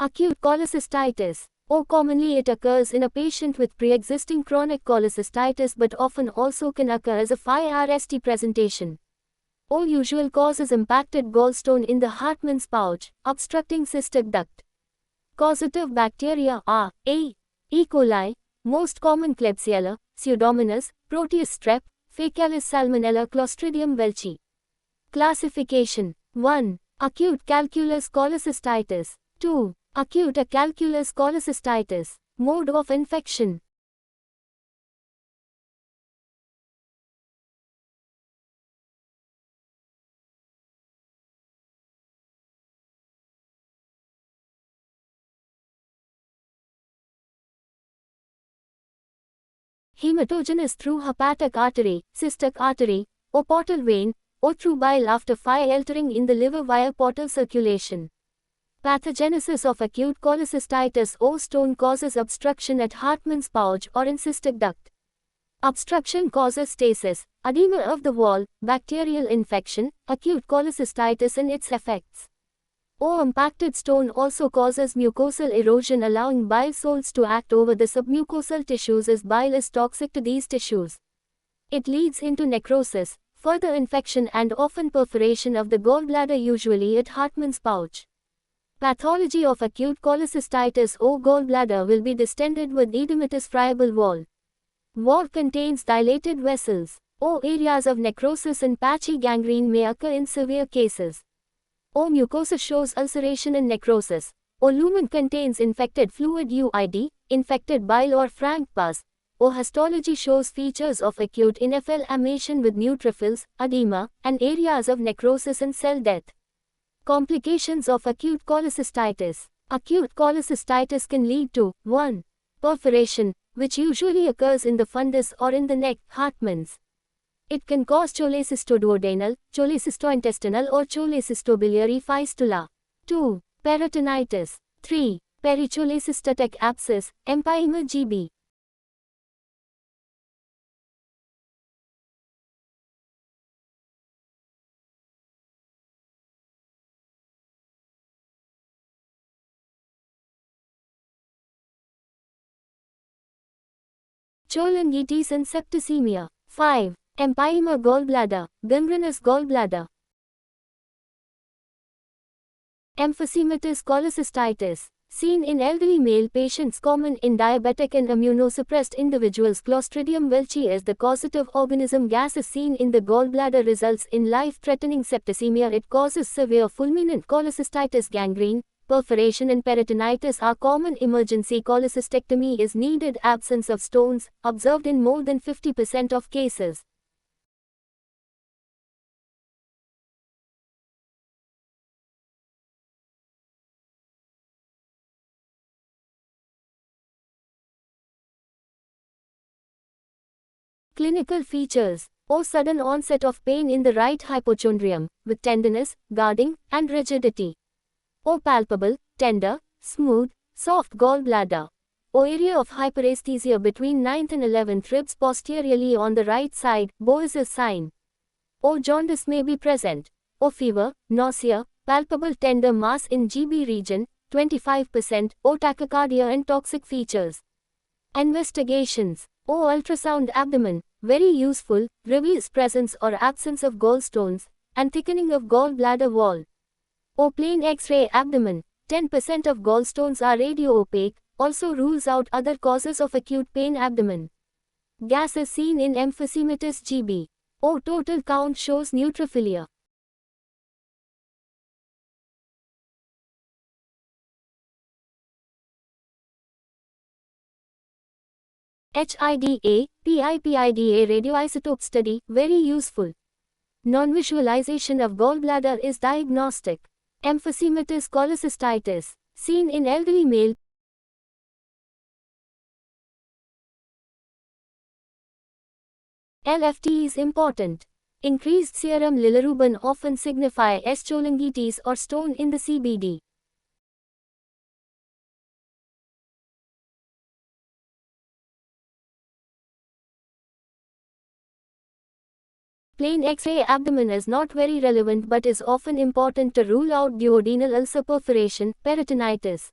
Acute cholecystitis. Commonly it occurs in a patient with pre-existing chronic cholecystitis but often also can occur as a 5RST presentation. Usual cause is impacted gallstone in the Hartmann's pouch, obstructing cystic duct. Causative bacteria are A. E. coli, most common Klebsiella, Pseudomonas, Proteus strep, Faecalis Salmonella Clostridium welchi. Classification 1. Acute calculous cholecystitis. 2. Acute acalculous cholecystitis. Mode of infection. Hematogenous through hepatic artery, cystic artery, or portal vein, or through bile after filtering in the liver via portal circulation. Pathogenesis of acute cholecystitis or stone causes obstruction at Hartmann's pouch or in cystic duct. Obstruction causes stasis, edema of the wall, bacterial infection, acute cholecystitis and its effects. Impacted stone also causes mucosal erosion, allowing bile salts to act over the submucosal tissues as bile is toxic to these tissues. It leads into necrosis, further infection and often perforation of the gallbladder, usually at Hartmann's pouch. Pathology of acute cholecystitis or gallbladder will be distended with edematous friable wall. Wall contains dilated vessels. Areas of necrosis and patchy gangrene may occur in severe cases. Mucosa shows ulceration and necrosis. Lumen contains infected fluid UID, infected bile or frank pus. Histology shows features of acute inflammation with neutrophils, edema, and areas of necrosis and cell death. Complications of acute cholecystitis. Acute cholecystitis can lead to 1. Perforation, which usually occurs in the fundus or in the neck, Hartmann's. It can cause cholecystoduodenal, cholecystointestinal or cholecystobiliary fistula. 2. Peritonitis. 3. Pericholecystatic abscess, empyema GB. Cholangitis and septicemia. 5. Empyema gallbladder, gangrenous gallbladder. Emphysematous cholecystitis. Seen in elderly male patients, common in diabetic and immunosuppressed individuals. Clostridium welchi as the causative organism. Gas is seen in the gallbladder, results in life-threatening septicemia. It causes severe fulminant cholecystitis. Gangrene, perforation and peritonitis are common. Emergency cholecystectomy is needed. Absence of stones, observed in more than 50% of cases. Clinical features. Sudden onset of pain in the right hypochondrium, with tenderness, guarding, and rigidity. Palpable, tender, smooth, soft gallbladder. Area of hyperesthesia between 9th and 11th ribs posteriorly on the right side, Boyce's sign. Jaundice may be present. Fever, nausea, palpable tender mass in GB region, 25%. Tachycardia and toxic features. Investigations. Ultrasound abdomen, very useful, reveals presence or absence of gallstones, and thickening of gallbladder wall. Plain X-ray abdomen, 10% of gallstones are radio-opaque, also rules out other causes of acute pain. Abdomen. Gas is seen in emphysematous GB. Total count shows neutrophilia. HIDA, PIPIDA radioisotope study, very useful. Non-visualization of gallbladder is diagnostic. Emphysematous cholecystitis, seen in elderly male. LFT is important. Increased serum bilirubin often signify cholangitis or stone in the CBD. Plain X-ray abdomen is not very relevant but is often important to rule out duodenal ulcer, perforation, peritonitis.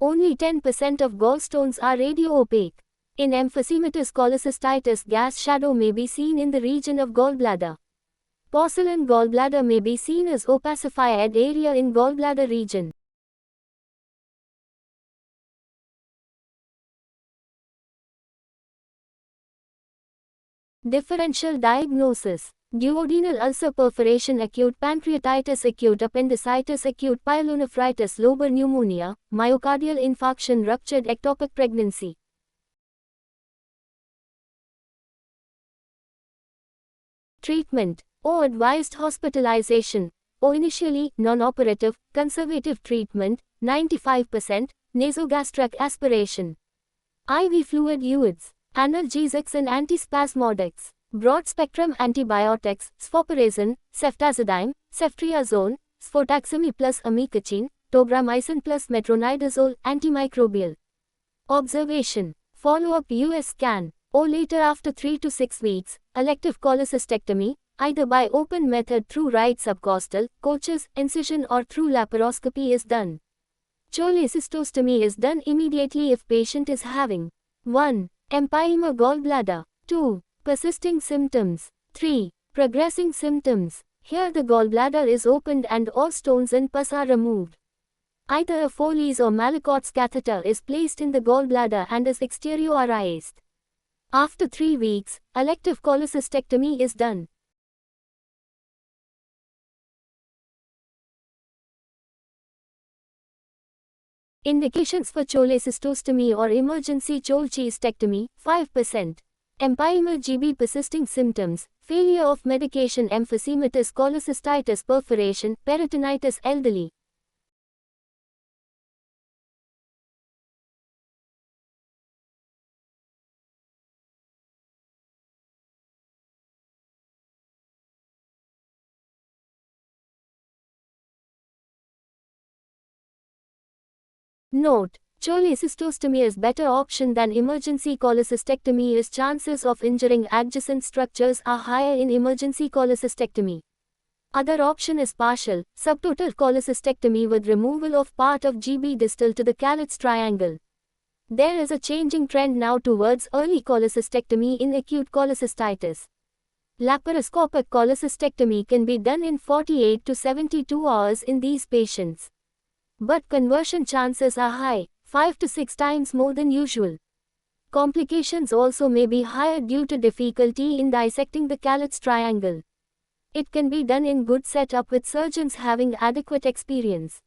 Only 10% of gallstones are radio-opaque. In emphysematous cholecystitis, gas shadow may be seen in the region of gallbladder. Porcelain gallbladder may be seen as opacified area in gallbladder region. Differential diagnosis: duodenal ulcer, perforation, acute pancreatitis, acute appendicitis, acute pyelonephritis, lobar pneumonia, myocardial infarction, ruptured ectopic pregnancy. Treatment: O advised hospitalization. O initially non-operative, conservative treatment, 95%, nasogastric aspiration. IV fluid UIDs, analgesics and antispasmodics, broad-spectrum antibiotics, sfoperazone, ceftazidime, ceftriaxone, sfotaxime plus amikacin, tobramycin plus metronidazole, antimicrobial. Observation: follow-up US scan, or later after 3 to 6 weeks, elective cholecystectomy, either by open method through right subcostal, Koch's incision or through laparoscopy is done. Cholecystostomy is done immediately if patient is having 1. Empyema gallbladder, 2. Persisting symptoms, 3. Progressing symptoms. Here the gallbladder is opened and all stones and pus are removed. Either a Foley's or Malakot's catheter is placed in the gallbladder and is exteriorized. After 3 weeks, elective cholecystectomy is done. Indications for cholecystostomy or emergency cholecystectomy: 5%. Empyema GB, persisting symptoms, failure of medication, emphysematous cholecystitis, perforation, peritonitis, elderly. Note: cholecystostomy is better option than emergency cholecystectomy as chances of injuring adjacent structures are higher in emergency cholecystectomy. Other option is partial, subtotal cholecystectomy with removal of part of GB distal to the Calitz triangle. There is a changing trend now towards early cholecystectomy in acute cholecystitis. Laparoscopic cholecystectomy can be done in 48 to 72 hours in these patients. But conversion chances are high, 5 to 6 times more than usual. Complications also may be higher due to difficulty in dissecting the Calitz triangle. It can be done in good setup with surgeons having adequate experience.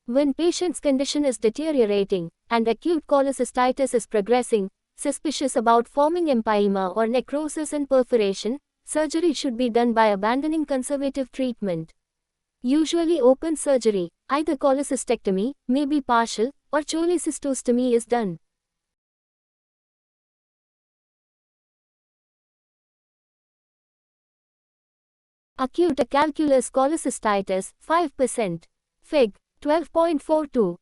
When patient's condition is deteriorating, and acute cholecystitis is progressing, suspicious about forming empyema or necrosis and perforation, surgery should be done by abandoning conservative treatment. Usually open surgery, either cholecystectomy, may be partial, or cholecystostomy is done. Acute acalculous cholecystitis, 5%. Fig. 12.42.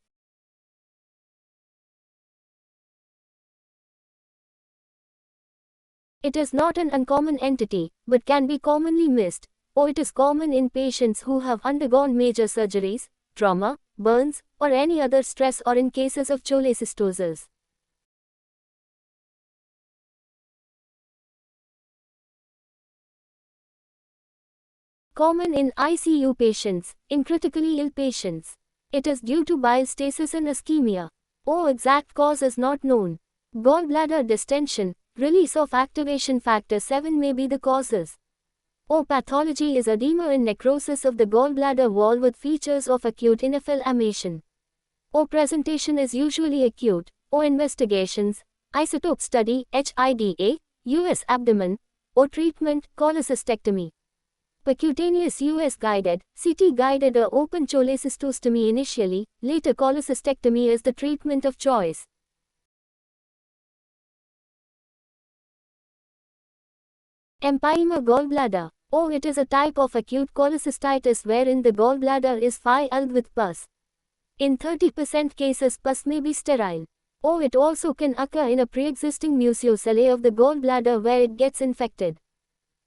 It is not an uncommon entity, but can be commonly missed, or it is common in patients who have undergone major surgeries, trauma, burns, or any other stress, or in cases of cholecystosis. Common in ICU patients, in critically ill patients. It is due to bile stasis and ischemia. Exact cause is not known. Gallbladder distension, release of activation factor 7 may be the causes. Pathology is edema and necrosis of the gallbladder wall with features of acute inflammation. Presentation is usually acute. Investigations: isotope study, HIDA, US abdomen. Treatment, cholecystectomy. Percutaneous US guided, CT guided or open cholecystostomy initially, later cholecystectomy is the treatment of choice. Empyema gallbladder. It is a type of acute cholecystitis wherein the gallbladder is filled with pus. In 30% cases pus may be sterile. It also can occur in a pre-existing mucosalae of the gallbladder where it gets infected.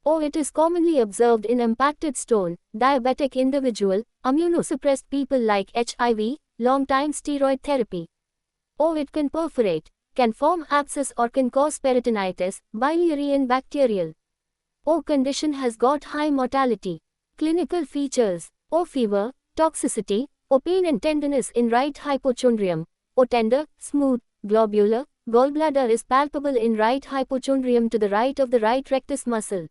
It is commonly observed in impacted stone, diabetic individual, immunosuppressed people like HIV, long-time steroid therapy. or it can perforate, can form abscess or can cause peritonitis, biliary and bacterial. O condition has got high mortality. Clinical features: O fever, toxicity, O pain and tenderness in right hypochondrium, O tender, smooth, globular, gallbladder is palpable in right hypochondrium to the right of the right rectus muscle.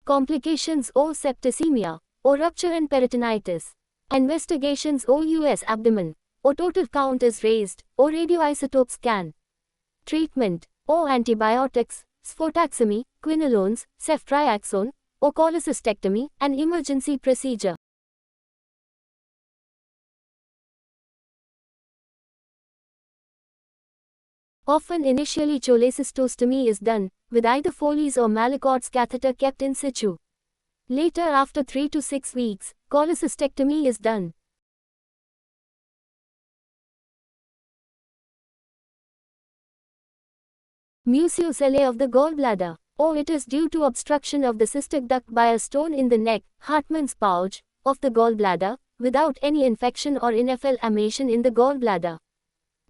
Complications: O septicemia, O rupture and peritonitis. Investigations: O US abdomen, O total count is raised, O radioisotope scan. Treatment: O antibiotics, sfotaximi, quinolones, ceftriaxone, O cholecystectomy, an emergency procedure. Often initially cholecystostomy is done, with either Foley's or Malacot's catheter kept in situ. Later, after 3 to 6 weeks, cholecystectomy is done. Mucosalae of the gallbladder. O it is due to obstruction of the cystic duct by a stone in the neck, Hartmann's pouch, of the gallbladder, without any infection or inflammation in the gallbladder.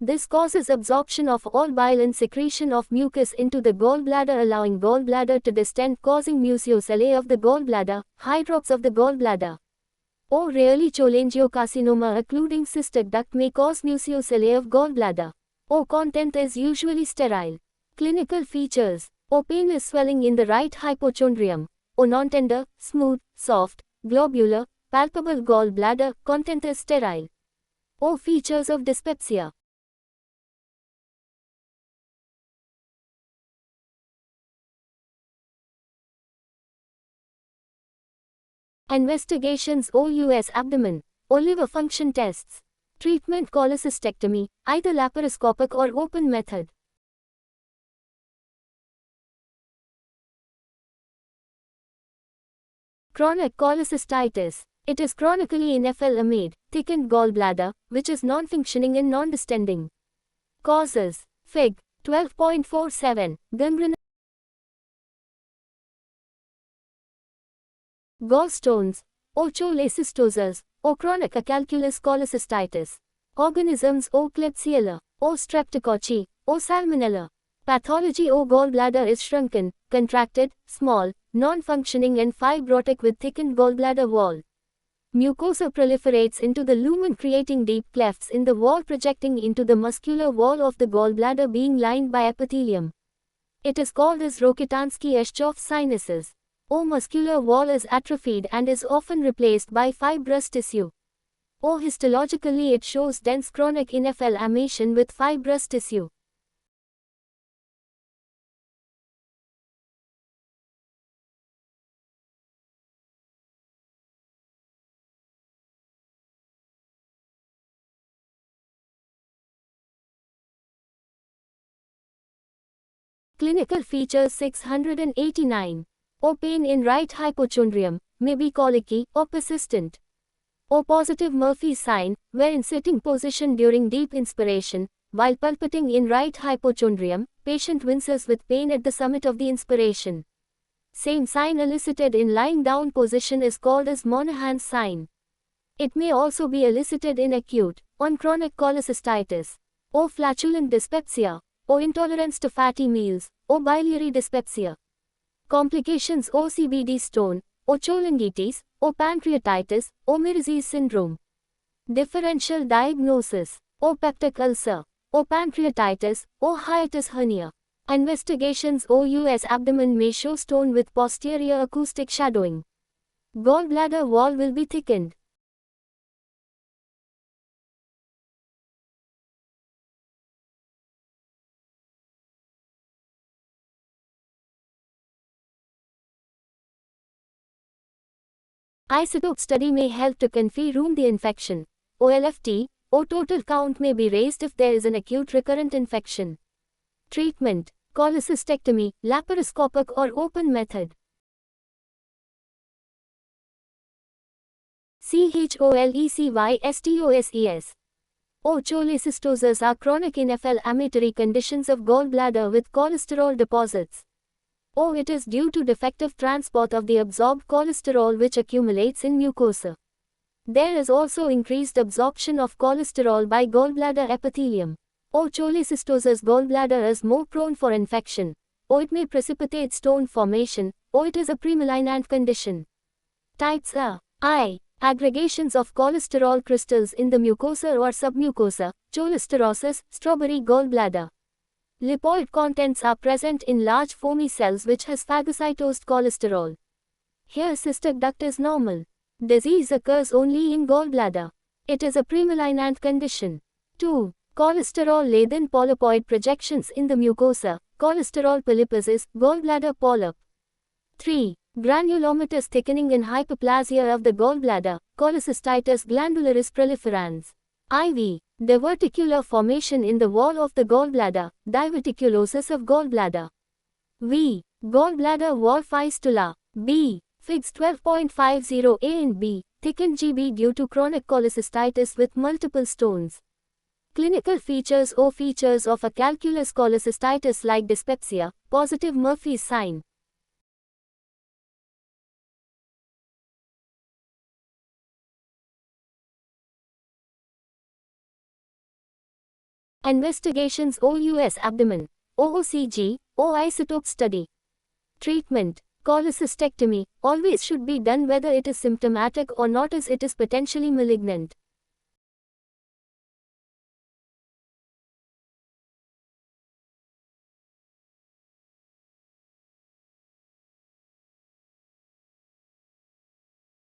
This causes absorption of all bile and secretion of mucus into the gallbladder, allowing gallbladder to distend, causing mucosalae of the gallbladder, hydrops of the gallbladder. O rarely cholangiocarcinoma occluding cystic duct may cause mucosalae of gallbladder. O content is usually sterile. Clinical features: O painless swelling in the right hypochondrium, O non-tender, smooth, soft, globular, palpable gallbladder, content is sterile. O features of dyspepsia. Investigations: O US abdomen, O liver function tests. Treatment: cholecystectomy, either laparoscopic or open method. Chronic cholecystitis. It is chronically inflamed, thickened gallbladder, which is non-functioning and non-distending. Causes: Fig. 12.47, gangrene, gallstones, O cholecystosis, O chronic acalculous cholecystitis. Organisms: O Klebsiella, O Streptococci, O Salmonella. Pathology: O gallbladder is shrunken, contracted, small, non-functioning and fibrotic with thickened gallbladder wall. Mucosa proliferates into the lumen, creating deep clefts in the wall projecting into the muscular wall of the gallbladder, being lined by epithelium. It is called as Rokitansky-Eschhoff sinuses. O muscular wall is atrophied and is often replaced by fibrous tissue. O histologically it shows dense chronic inflammation with fibrous tissue. Clinical features: 689. O pain in right hypochondrium, may be colicky or persistent. O positive Murphy sign, where in sitting position during deep inspiration, while palpating in right hypochondrium, patient winces with pain at the summit of the inspiration. Same sign elicited in lying down position is called as Monahan's sign. It may also be elicited in acute, on chronic cholecystitis. O flatulent dyspepsia, O intolerance to fatty meals, O biliary dyspepsia. Complications: O CBD stone, O cholangitis, O pancreatitis, O Mersey's syndrome. Differential diagnosis: O peptic ulcer, O pancreatitis, O hiatus hernia. Investigations: O US abdomen may show stone with posterior acoustic shadowing. Gallbladder wall will be thickened. Isotope study may help to confirm the infection. OLFT, O total count may be raised if there is an acute recurrent infection. Treatment: cholecystectomy, laparoscopic or open method. CHOLECYSTOSES. O cholecystoses are chronic inflammatory conditions of gallbladder with cholesterol deposits. or it is due to defective transport of the absorbed cholesterol which accumulates in mucosa. There is also increased absorption of cholesterol by gallbladder epithelium. Or cholecystosis gallbladder is more prone for infection, or it may precipitate stone formation, or it is a premalignant condition. Types are I. Aggregations of cholesterol crystals in the mucosa or submucosa, cholesterosis, strawberry gallbladder. Lipoid contents are present in large foamy cells which has phagocytosed cholesterol. Here cystic duct is normal. Disease occurs only in gallbladder. It is a premalignant condition. 2. Cholesterol-laden polypoid projections in the mucosa, cholesterol polyposis, gallbladder polyp. 3. Granulomatous thickening in hyperplasia of the gallbladder, cholecystitis glandularis proliferans. IV. Diverticular formation in the wall of the gallbladder, diverticulosis of gallbladder. V. Gallbladder wall fistula. B. Figs 12.50 A and B. Thickened GB due to chronic cholecystitis with multiple stones. Clinical features or features of a calculous cholecystitis like dyspepsia, positive Murphy's sign. Investigations OUS abdomen, OOCG, or isotope study. Treatment. Cholecystectomy always should be done whether it is symptomatic or not, as it is potentially malignant.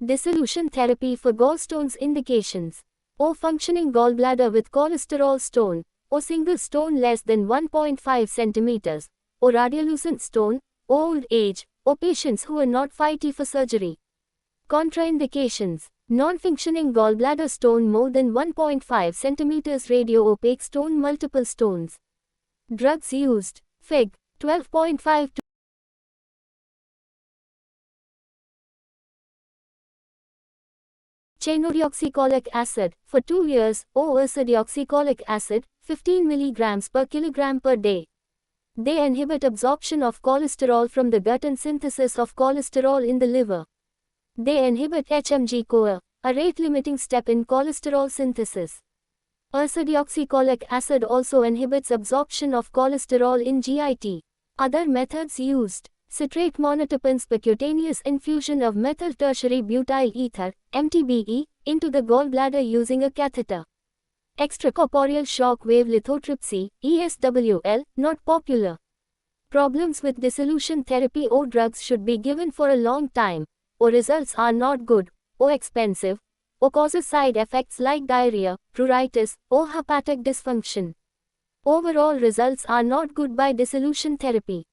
Dissolution therapy for gallstones indications. Or functioning gallbladder with cholesterol stone, or single stone less than 1.5 centimeters, or radiolucent stone, old age, or patients who are not fit for surgery. Contraindications. Non-functioning gallbladder stone more than 1.5 centimeters, radio-opaque stone, multiple stones. Drugs used. Fig. 12.5 to chenodeoxycholic acid, for 2 years, or ursodeoxycholic acid, 15 mg per kilogram per day. They inhibit absorption of cholesterol from the gut and synthesis of cholesterol in the liver. They inhibit HMG-CoA, a rate-limiting step in cholesterol synthesis. Ursodeoxycholic acid also inhibits absorption of cholesterol in GIT. Other methods used. Citrate monotropins percutaneous infusion of methyl tertiary butyl ether, MTBE, into the gallbladder using a catheter. Extracorporeal shock wave lithotripsy, ESWL, not popular. Problems with dissolution therapy or drugs should be given for a long time, or results are not good, or expensive, or causes side effects like diarrhea, pruritus, or hepatic dysfunction. Overall results are not good by dissolution therapy.